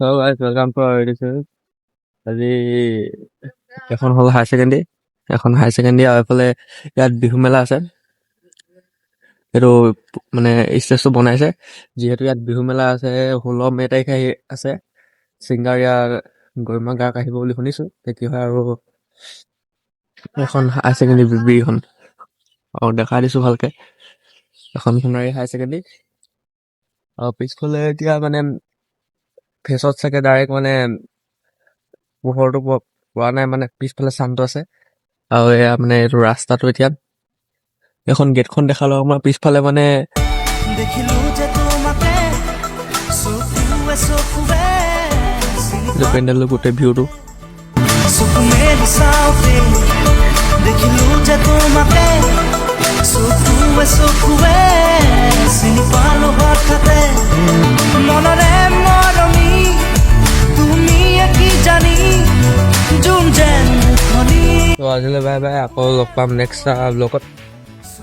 Hello guys, welcome to our edition. আজি এখন হ'ল হায়াৰ ছেকেণ্ডেৰী, এখন হায়াৰ ছেকেণ্ডেৰী আৰু এইফালে ইয়াত বিহু মেলা আছে। এইটো মানে ষ্টেজটো বনাইছে যিহেতু ইয়াত বিহু মেলা আছে। 16 মে তাৰিখে আছে। ছিংগাৰ ইয়াৰ গৰিমা গায়ক আহিব বুলি শুনিছোঁ। কি হয় আৰু এখন হায়াৰ ছেকেণ্ডেৰী বিখন আৰু দেখা দিছোঁ ভালকে এখন সোণাৰী হায়াৰ ছেকেণ্ডেৰী। আৰু পিছফালে এতিয়া মানে ফেচত চাগে ডাইৰেক্ট মানে পোহৰটো পোৱা নাই, মানে পিছফালে চানটো আছে। আৰু এয়া মানে এইটো ৰাস্তাটো এতিয়া এখন গেটখন দেখালো আমাৰ পিছফালে মানে পেণ্ডেলটো গোটেই ভিউটো আজিলৈ বাই বাই, আকৌ লগ পাম নেক্সট ব্লগত।